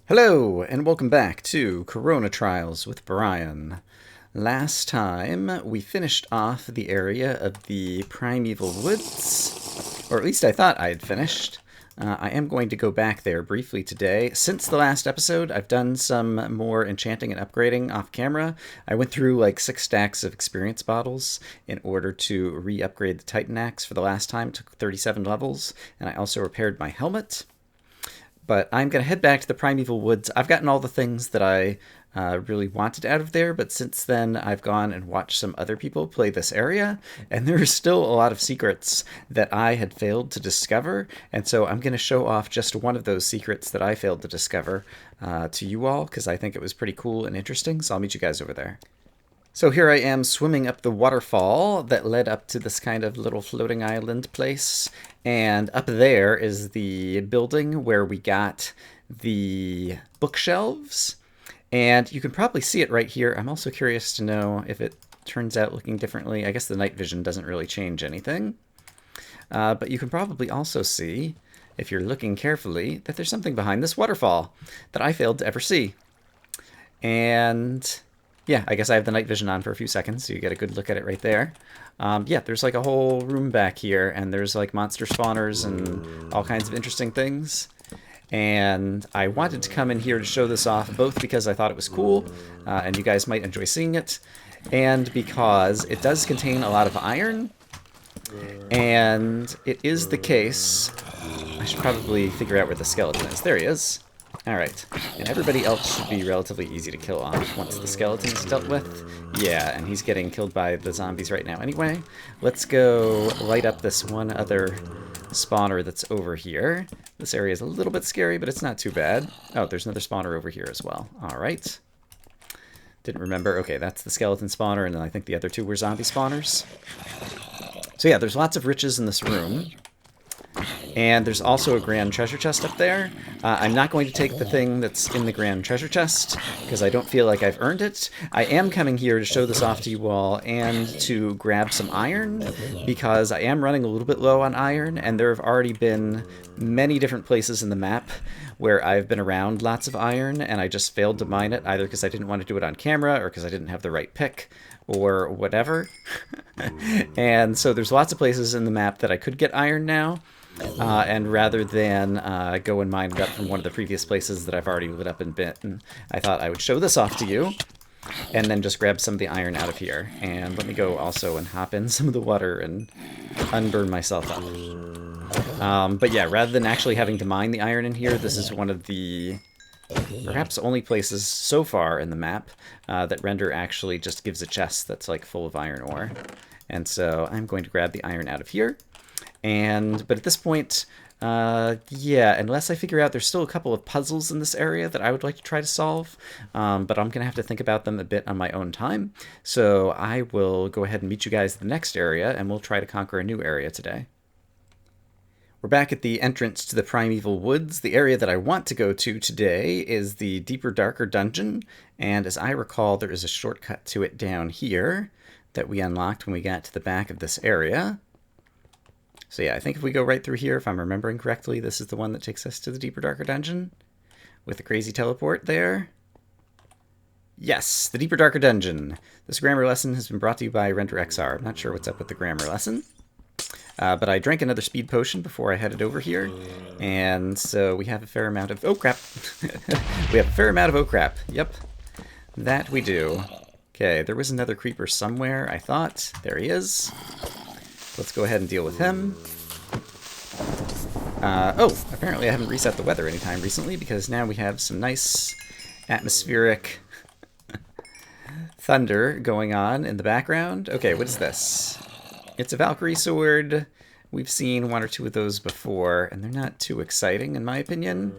Hello, and welcome back to Corona Trials with Brian. Last time, we finished off the area of the primeval woods, or at least I thought I had finished. I am going to go back there briefly today. Since the last episode, I've done some more enchanting and upgrading off camera. I went through like 6 stacks of experience bottles in order to re-upgrade the Titan Axe for the last time. It took 37 levels, and I also repaired my helmet. But I'm going to head back to the primeval woods. I've gotten all the things that I really wanted out of there, but since then I've gone and watched some other people play this area, and there are still a lot of secrets that I had failed to discover, and so I'm going to show off just one of those secrets that I failed to discover to you all, because I think it was pretty cool and interesting, so I'll meet you guys over there. So here I am swimming up the waterfall that led up to this kind of little floating island place. And up there is the building where we got the bookshelves. And you can probably see it right here. I'm also curious to know if it turns out looking differently. I guess the night vision doesn't really change anything. But you can probably also see, if you're looking carefully, that there's something behind this waterfall that I failed to ever see. And yeah, I guess I have the night vision on for a few seconds, so you get a good look at it right there. Yeah, there's like a whole room back here, and there's like monster spawners and all kinds of interesting things. And I wanted to come in here to show this off, both because I thought it was cool, and you guys might enjoy seeing it, and because it does contain a lot of iron, and it is the case. I should probably figure out where the skeleton is. There he is. Alright, and everybody else should be relatively easy to kill off once the skeleton's dealt with. Yeah, and he's getting killed by the zombies right now anyway. Let's go light up this one other spawner that's over here. This area is a little bit scary, but it's not too bad. Oh, there's another spawner over here as well. Alright. Didn't remember. Okay, that's the skeleton spawner, and then I think the other two were zombie spawners. So yeah, there's lots of riches in this room. And there's also a grand treasure chest up there. I'm not going to take the thing that's in the grand treasure chest, because I don't feel like I've earned it. I am coming here to show this off to you all and to grab some iron, because I am running a little bit low on iron, and there have already been many different places in the map where I've been around lots of iron, and I just failed to mine it, either because I didn't want to do it on camera, or because I didn't have the right pick, or whatever. And so there's lots of places in the map that I could get iron now. And rather than go and mine it up from one of the previous places that I've already lit up and bitten, I thought I would show this off to you, and then just grab some of the iron out of here. And let me go also and hop in some of the water and unburn myself up. But yeah, rather than actually having to mine the iron in here, this is one of the perhaps only places so far in the map that Render actually just gives a chest that's like full of iron ore. And so I'm going to grab the iron out of here. But at this point, yeah, unless I figure out there's still a couple of puzzles in this area that I would like to try to solve, but I'm going to have to think about them a bit on my own time. So I will go ahead and meet you guys in the next area, and we'll try to conquer a new area today. We're back at the entrance to the primeval woods. The area that I want to go to today is the deeper, darker dungeon, and as I recall, there is a shortcut to it down here that we unlocked when we got to the back of this area. So yeah, I think if we go right through here, if I'm remembering correctly, this is the one that takes us to the deeper, darker dungeon with the crazy teleport there. Yes, the deeper, darker dungeon. This grammar lesson has been brought to you by renderXR. I'm not sure what's up with the grammar lesson. But I drank another speed potion before I headed over here, and so we have a fair amount of... Oh, crap. We have a fair amount of... Oh, crap. Yep, that we do. Okay, there was another creeper somewhere, I thought. There he is. Let's go ahead and deal with him. Oh, apparently I haven't reset the weather anytime recently, because now we have some nice atmospheric thunder going on in the background. Okay, what is this? It's a Valkyrie sword. We've seen one or two of those before, and they're not too exciting in my opinion.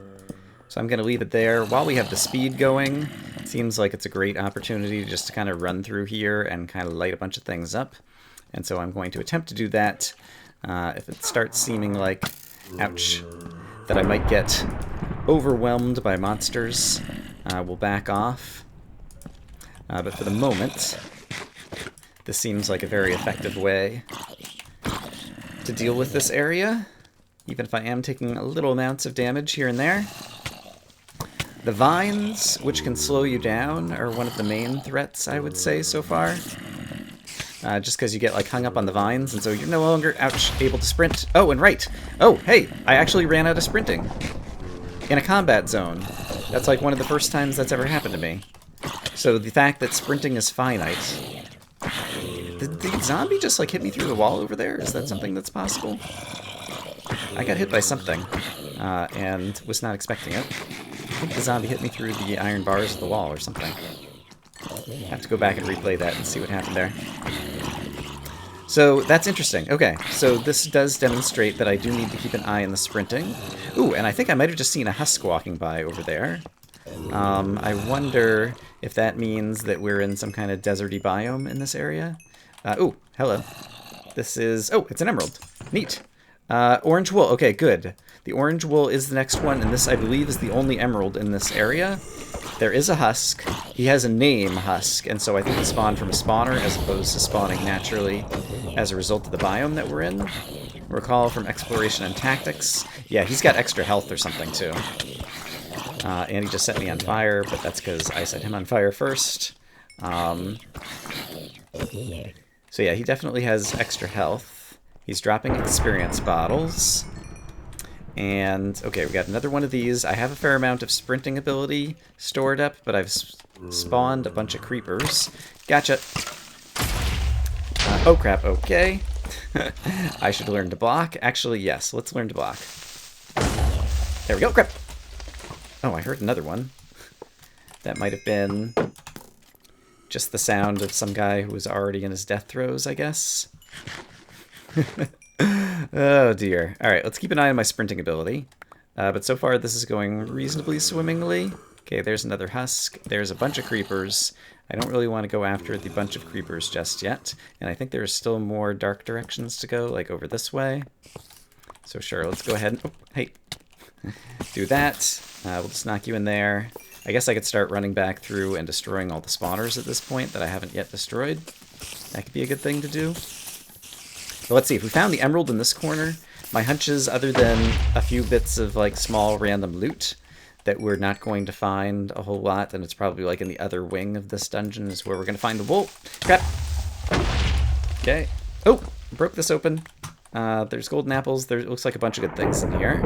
So I'm going to leave it there. While we have the speed going, it seems like it's a great opportunity just to kind of run through here and kind of light a bunch of things up. And so I'm going to attempt to do that. If it starts seeming like, ouch, that I might get overwhelmed by monsters, we'll back off. But for the moment, this seems like a very effective way to deal with this area, even if I am taking little amounts of damage here and there. The vines, which can slow you down, are one of the main threats, I would say, so far. Just because you get like hung up on the vines, and so you're no longer able to sprint. Oh, and right. Oh, hey, I actually ran out of sprinting in a combat zone. That's like one of the first times that's ever happened to me. So the fact that sprinting is finite. Did the zombie just like hit me through the wall over there? Is that something that's possible? I got hit by something, and was not expecting it. I think the zombie hit me through the iron bars of the wall or something. I have to go back and replay that and see what happened there. So that's interesting. Okay, so this does demonstrate that I do need to keep an eye on the sprinting. Ooh, and I think I might have just seen a husk walking by over there. I wonder if that means that we're in some kind of deserty biome in this area. Ooh, hello. This is... Oh, it's an emerald. Neat. Orange wool. Okay, good. The orange wool is the next one, and this, I believe, is the only emerald in this area. There is a husk. He has a name, Husk, and so I think he spawned from a spawner as opposed to spawning naturally as a result of the biome that we're in. Recall from exploration and tactics. Yeah, he's got extra health or something, too. And he just set me on fire, but that's because I set him on fire first. So yeah, he definitely has extra health. He's dropping experience bottles. And, okay, we got another one of these. I have a fair amount of sprinting ability stored up, but I've spawned a bunch of creepers. Gotcha. Oh, crap, okay. I should learn to block. Actually, yes, let's learn to block. There we go, crap. Oh, I heard another one. That might have been just the sound of some guy who was already in his death throes, I guess. Oh, dear. Alright, let's keep an eye on my sprinting ability. But so far, this is going reasonably swimmingly. Okay, there's another husk. There's a bunch of creepers. I don't really want to go after the bunch of creepers just yet. And I think there's still more dark directions to go, like over this way. So sure, let's go ahead and... Oh, hey. Do that. We'll just knock you in there. I guess I could start running back through and destroying all the spawners at this point that I haven't yet destroyed. That could be a good thing to do. But let's see, if we found the emerald in this corner, my hunch is, other than a few bits of like small random loot that we're not going to find a whole lot, and it's probably like in the other wing of this dungeon is where we're going to find the wool. Crap! Okay. Oh! Broke this open. There's golden apples. There looks like a bunch of good things in here.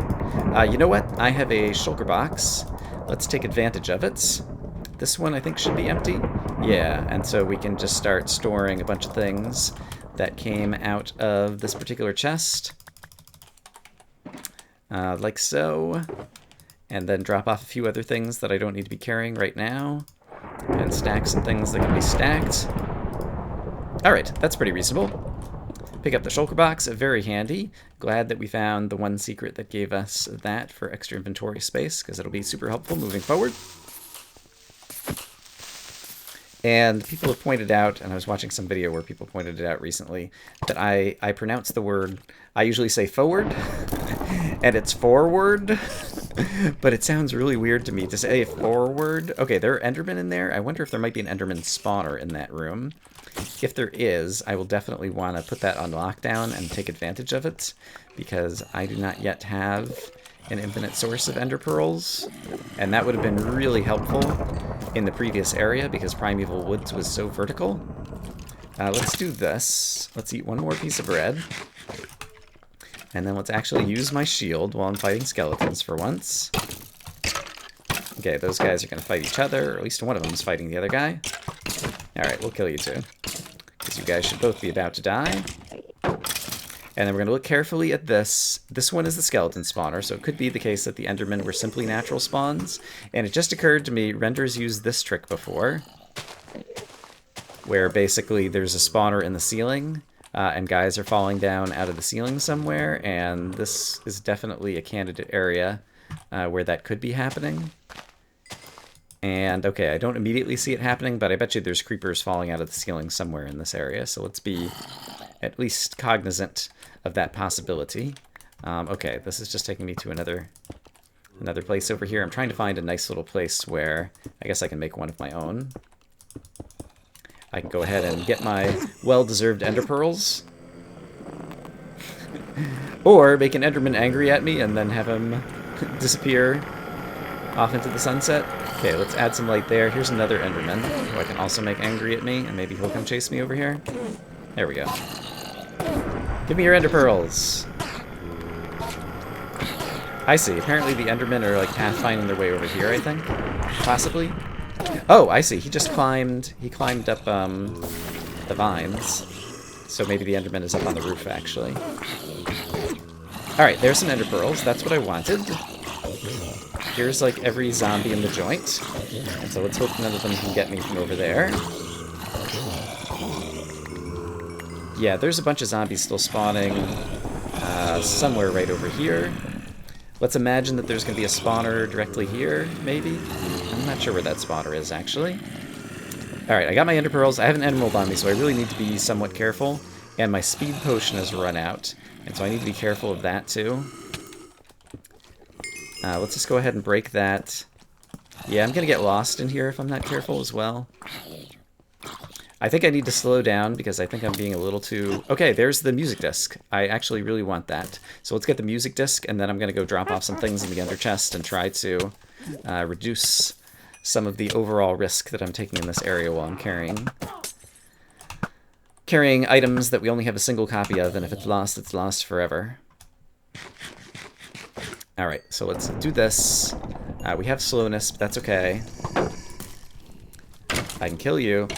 You know what? I have a shulker box. Let's take advantage of it. This one I think should be empty. Yeah, and so we can just start storing a bunch of things that came out of this particular chest. Like so. And then drop off a few other things that I don't need to be carrying right now. And stack some things that can be stacked. Alright, that's pretty reasonable. Pick up the shulker box, very handy. Glad that we found the one secret that gave us that for extra inventory space, because it'll be super helpful moving forward. And people have pointed out, and I was watching some video where people pointed it out recently, that I pronounce the word, I usually say forward, and it's forward, but it sounds really weird to me to say forward. Okay, there are Endermen in there. I wonder if there might be an Enderman spawner in that room. If there is, I will definitely want to put that on lockdown and take advantage of it, because I do not yet have an infinite source of ender pearls, and that would have been really helpful in the previous area because Primeval Woods was so vertical. Let's do this. Let's eat one more piece of bread, and then let's actually use my shield while I'm fighting skeletons for once. Okay, those guys are going to fight each other, or at least one of them is fighting the other guy. Alright, we'll kill you two, because you guys should both be about to die. And then we're going to look carefully at this. This one is the skeleton spawner, so it could be the case that the Endermen were simply natural spawns. And it just occurred to me, Render's used this trick before, where basically there's a spawner in the ceiling, and guys are falling down out of the ceiling somewhere, and this is definitely a candidate area where that could be happening. And, okay, I don't immediately see it happening, but I bet you there's creepers falling out of the ceiling somewhere in this area, so let's be at least cognizant of that possibility. Okay, this is just taking me to another place over here. I'm trying to find a nice little place where I guess I can make one of my own. I can go ahead and get my well-deserved ender pearls. Or make an Enderman angry at me and then have him disappear off into the sunset. Okay, let's add some light there. Here's another Enderman, who I can also make angry at me, and maybe he'll come chase me over here. There we go. Give me your Ender Pearls! I see. Apparently the Endermen are, like, pathfinding their way over here, I think. Possibly. Oh, I see. He just climbed... He climbed up, the vines. So maybe the Enderman is up on the roof, actually. Alright, there's some Ender Pearls. That's what I wanted. Here's, like, every zombie in the joint. And so let's hope none of them can get me from over there. Yeah, there's a bunch of zombies still spawning somewhere right over here. Let's imagine that there's going to be a spawner directly here, maybe? I'm not sure where that spawner is, actually. Alright, I got my Ender Pearls. I have an Emerald on me, so I really need to be somewhat careful. And my Speed Potion has run out, and so I need to be careful of that, too. Let's just go ahead and break that. Yeah, I'm going to get lost in here if I'm not careful as well. I think I need to slow down because I think I'm being a little too... Okay, there's the music disc. I actually really want that. So let's get the music disc, and then I'm going to go drop off some things in the Ender chest and try to reduce some of the overall risk that I'm taking in this area while I'm carrying items that we only have a single copy of, and if it's lost forever. Alright, so let's do this. We have slowness, but that's okay. I can kill you.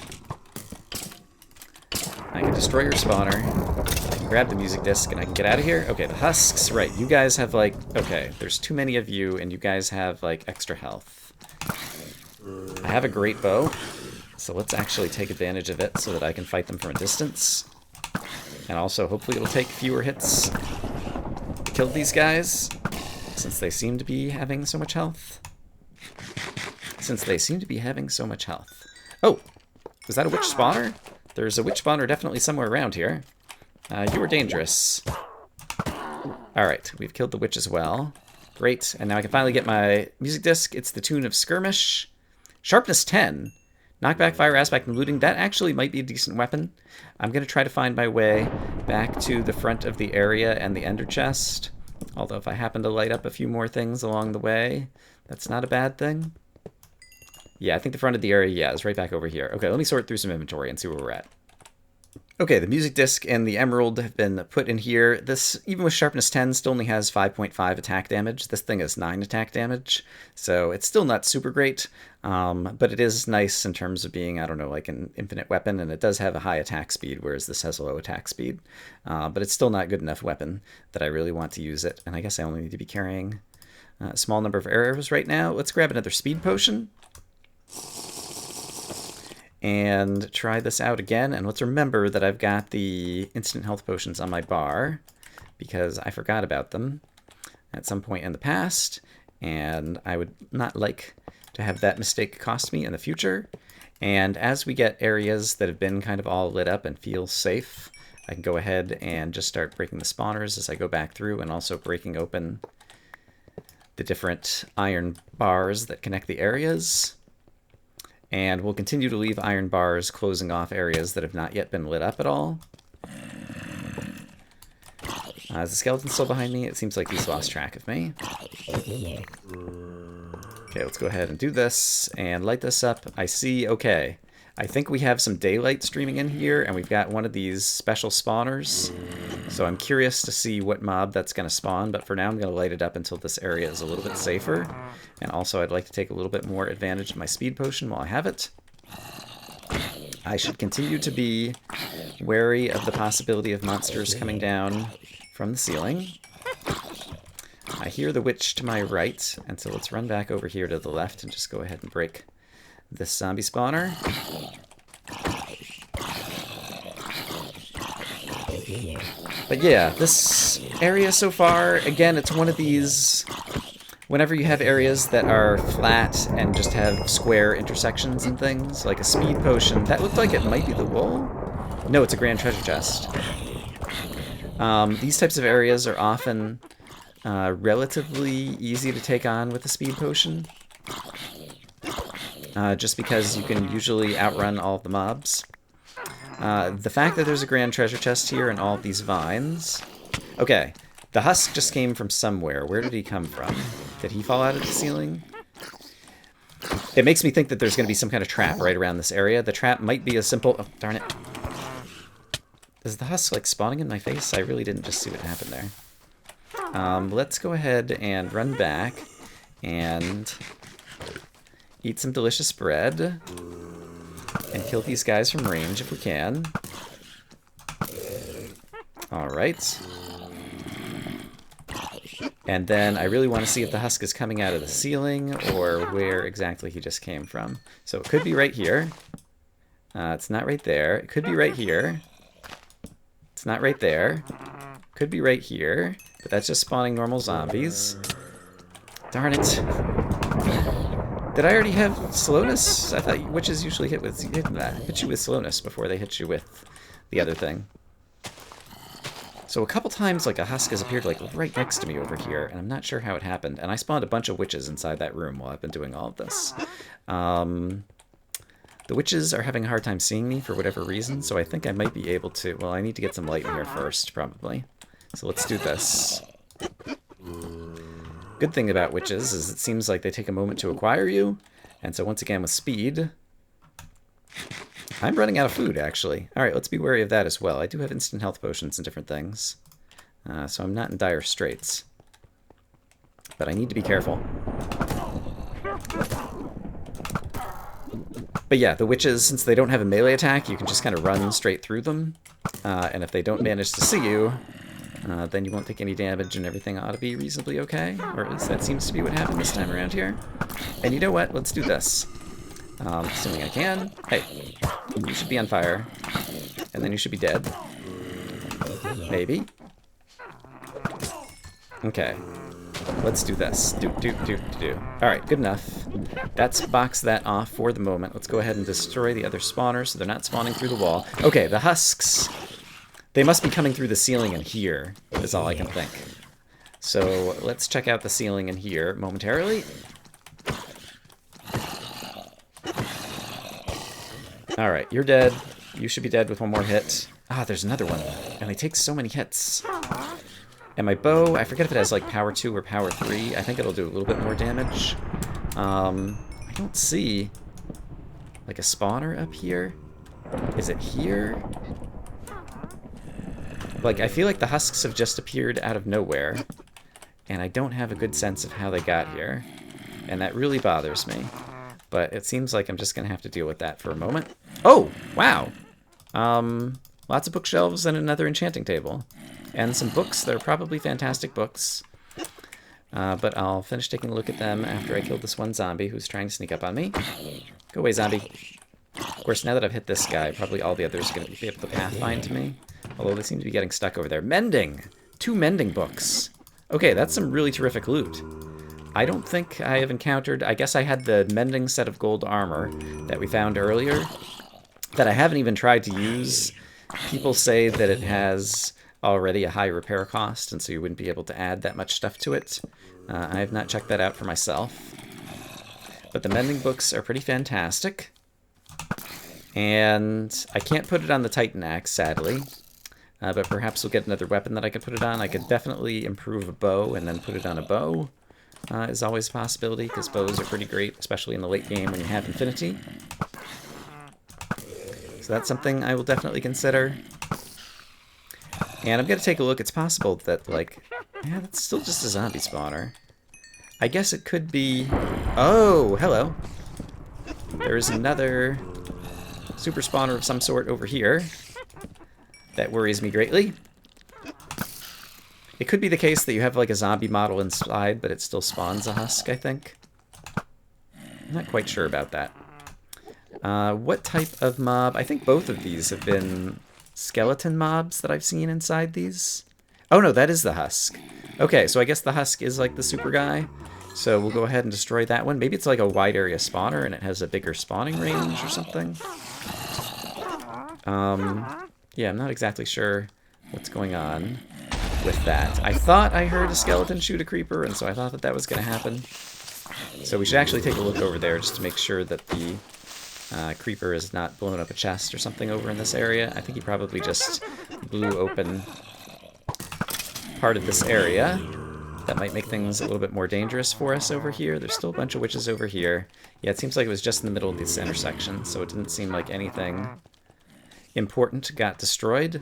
I can destroy your spawner. I can grab the music disc, and I can get out of here. Okay, the husks. Right, you guys have, like... Okay, there's too many of you, and you guys have, like, extra health. I have a great bow, so let's actually take advantage of it so that I can fight them from a distance. And also, hopefully it'll take fewer hits to kill these guys, since they seem to be having so much health. Oh! Was that a witch spawner? There's a witch spawner definitely somewhere around here. You were dangerous. Alright, we've killed the witch as well. Great, and now I can finally get my music disc. It's the tune of Skirmish. Sharpness 10. Knockback, fire, aspect, and looting. That actually might be a decent weapon. I'm going to try to find my way back to the front of the area and the Ender chest. Although if I happen to light up a few more things along the way, that's not a bad thing. Yeah, I think the front of the area, yeah, is right back over here. Okay, let me sort through some inventory and see where we're at. Okay, the music disc and the emerald have been put in here. This, even with sharpness 10, still only has 5.5 attack damage. This thing has 9 attack damage, so it's still not super great, but it is nice in terms of being, I don't know, like an infinite weapon, and it does have a high attack speed, whereas this has a low attack speed. But it's still not a good enough weapon that I really want to use it, and I guess I only need to be carrying a small number of arrows right now. Let's grab another speed potion and try this out again. And let's remember that I've got the instant health potions on my bar because I forgot about them at some point in the past, and I would not like to have that mistake cost me in the future. And as we get areas that have been kind of all lit up and feel safe, I can go ahead and just start breaking the spawners as I go back through, and also breaking open the different iron bars that connect the areas. And we'll continue to leave iron bars closing off areas that have not yet been lit up at all. Is the skeleton still behind me? It seems like he's lost track of me. Okay, let's go ahead and do this and light this up. I see, okay. I think we have some daylight streaming in here, and we've got one of these special spawners. So I'm curious to see what mob that's going to spawn, but for now I'm going to light it up until this area is a little bit safer. And also I'd like to take a little bit more advantage of my speed potion while I have it. I should continue to be wary of the possibility of monsters coming down from the ceiling. I hear the witch to my right, and so let's run back over here to the left and just go ahead and break this zombie spawner. But yeah, this area so far, again, it's one of these, whenever you have areas that are flat and just have square intersections and things, like a speed potion, that looked like it might be the wool? No, it's a grand treasure chest. These types of areas are often relatively easy to take on with a speed potion. Just because you can usually outrun all of the mobs. The fact that there's a grand treasure chest here and all of these vines... Okay, the husk just came from somewhere. Where did he come from? Did he fall out of the ceiling? It makes me think that there's going to be some kind of trap right around this area. The trap might be a simple... Oh, darn it. Is the husk, like, spawning in my face? I really didn't just see what happened there. Let's go ahead and run back and eat some delicious bread and kill these guys from range if we can. Alright. And then I really want to see if the husk is coming out of the ceiling or where exactly he just came from. So it could be right here. It's not right there. It could be right here. It's not right there. Could be right here. But that's just spawning normal zombies. Darn it. Did I already have slowness? I thought witches usually hit you with slowness before they hit you with the other thing. So a couple times, like, a husk has appeared, like, right next to me over here, and I'm not sure how it happened. And I spawned a bunch of witches inside that room while I've been doing all of this. The witches are having a hard time seeing me for whatever reason, so I think I might be able to... Well, I need to get some light in here first, probably. So let's do this. Good thing about witches is it seems like they take a moment to acquire you, and so once again with speed... I'm running out of food, actually. Alright, let's be wary of that as well. I do have instant health potions and different things. So I'm not in dire straits. But I need to be careful. But yeah, the witches, since they don't have a melee attack, you can just kind of run straight through them. And if they don't manage to see you, then you won't take any damage and everything ought to be reasonably okay. Or at least that seems to be what happened this time around here. And you know what? Let's do this. Assuming I can. Hey, you should be on fire. And then you should be dead. Maybe. Okay. Let's do this. Do. Alright, good enough. Let's box that off for the moment. Let's go ahead and destroy the other spawners so they're not spawning through the wall. Okay, the husks. They must be coming through the ceiling in here, is all I can think. So let's check out the ceiling in here momentarily. Alright, you're dead. You should be dead with one more hit. Ah, there's another one. And they take so many hits. And my bow, I forget if it has like power 2 or power 3. I think it'll do a little bit more damage. I don't see like a spawner up here. Is it here? Like, I feel like the husks have just appeared out of nowhere. And I don't have a good sense of how they got here. And that really bothers me. But it seems like I'm just going to have to deal with that for a moment. Oh, wow. Lots of bookshelves and another enchanting table. And some books. They're probably fantastic books. But I'll finish taking a look at them after I kill this one zombie who's trying to sneak up on me. Go away, zombie. Of course, now that I've hit this guy, probably all the others are going to be able to pathfind to me. Although they seem to be getting stuck over there. Mending! 2 mending books. Okay, that's some really terrific loot. I don't think I have encountered... I guess I had the mending set of gold armor that we found earlier that I haven't even tried to use. People say that it has already a high repair cost, and so you wouldn't be able to add that much stuff to it. I have not checked that out for myself. But the mending books are pretty fantastic. And I can't put it on the Titan Axe, sadly. But perhaps we'll get another weapon that I can put it on. I could definitely improve a bow and then put it on a bow. Is always a possibility, because bows are pretty great, especially in the late game when you have infinity. So that's something I will definitely consider. And I'm going to take a look. It's possible that, like... Yeah, that's still just a zombie spawner. I guess it could be... Oh, hello. There's another super spawner of some sort over here. That worries me greatly. It could be the case that you have like a zombie model inside, but it still spawns a husk, I think. I'm not quite sure about that. What type of mob? I think both of these have been skeleton mobs that I've seen inside these. Oh no, that is the husk. Okay, so I guess the husk is like the super guy. So we'll go ahead and destroy that one. Maybe it's like a wide area spawner and it has a bigger spawning range or something. Yeah, I'm not exactly sure what's going on with that. I thought I heard a skeleton shoot a creeper, and so I thought that that was going to happen. So we should actually take a look over there just to make sure that the creeper has not blown up a chest or something over in this area. I think he probably just blew open part of this area. That might make things a little bit more dangerous for us over here. There's still a bunch of witches over here. Yeah, it seems like it was just in the middle of this intersection, so it didn't seem like anything important got destroyed.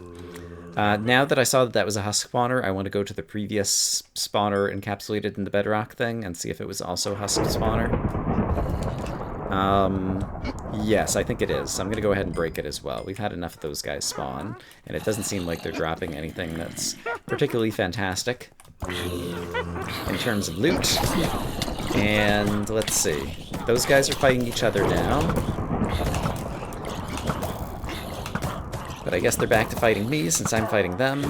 Now that I saw that that was a husk spawner, I want to go to the previous spawner encapsulated in the bedrock thing and see if it was also a husk spawner. Yes, I think it is. So I'm going to go ahead and break it as well. We've had enough of those guys spawn, and it doesn't seem like they're dropping anything that's particularly fantastic in terms of loot. And let's see. Those guys are fighting each other now. But I guess they're back to fighting me since I'm fighting them.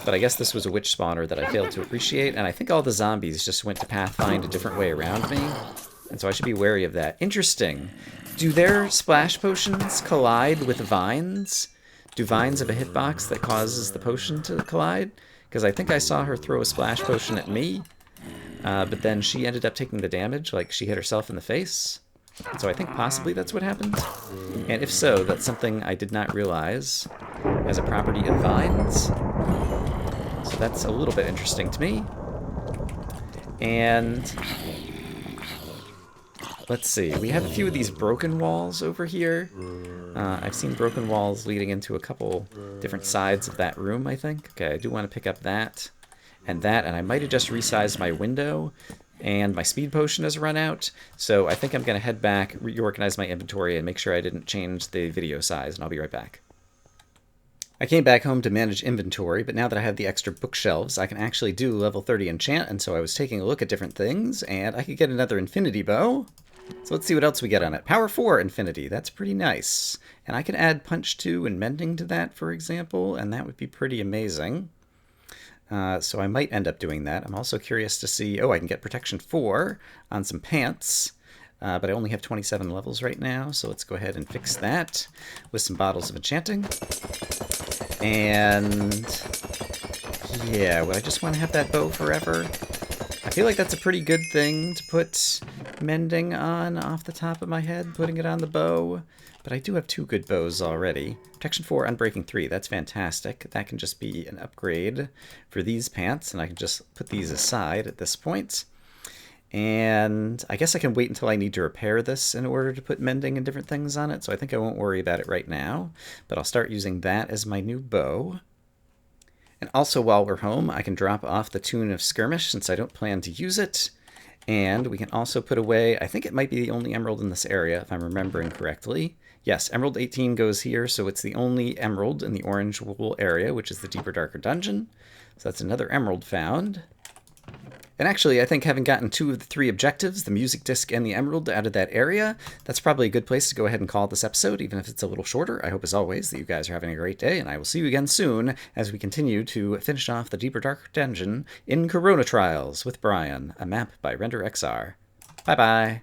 But I guess this was a witch spawner that I failed to appreciate, and I think all the zombies just went to pathfind a different way around me. And so I should be wary of that. Interesting. Do their splash potions collide with vines? Do vines have a hitbox that causes the potion to collide? Because I think I saw her throw a splash potion at me, but then she ended up taking the damage, like she hit herself in the face. So I think possibly that's what happened. And if so, that's something I did not realize as a property of vines. So that's a little bit interesting to me. And let's see, we have a few of these broken walls over here. I've seen broken walls leading into a couple different sides of that room, I think. Okay, I do want to pick up that, and I might have just resized my window, and my speed potion has run out, so I think I'm going to head back, reorganize my inventory, and make sure I didn't change the video size, and I'll be right back. I came back home to manage inventory, but now that I have the extra bookshelves, I can actually do level 30 enchant, and so I was taking a look at different things, and I could get another infinity bow. So let's see what else we get on it. Power 4 infinity, that's pretty nice. And I can add punch 2 and mending to that, for example, and that would be pretty amazing. So I might end up doing that. I'm also curious to see, I can get protection 4 on some pants, but I only have 27 levels right now, so let's go ahead and fix that with some bottles of enchanting. And yeah, would I just want to have that bow forever? I feel like that's a pretty good thing to put mending on off the top of my head, putting it on the bow. But I do have 2 good bows already. Protection 4, Unbreaking 3, that's fantastic. That can just be an upgrade for these pants, and I can just put these aside at this point. And I guess I can wait until I need to repair this in order to put mending and different things on it, so I think I won't worry about it right now. But I'll start using that as my new bow. And also while we're home, I can drop off the Tune of Skirmish since I don't plan to use it. And we can also put away, I think it might be the only emerald in this area, if I'm remembering correctly. Yes, Emerald 18 goes here, so it's the only emerald in the Orange Wool area, which is the Deeper Darker Dungeon. So that's another emerald found. And actually, I think having gotten 2 of the 3 objectives, the music disc and the emerald, out of that area, that's probably a good place to go ahead and call this episode, even if it's a little shorter. I hope, as always, that you guys are having a great day, and I will see you again soon as we continue to finish off the Deeper Darker Dungeon in Corona Trials with Brian, a map by renderXR. Bye-bye.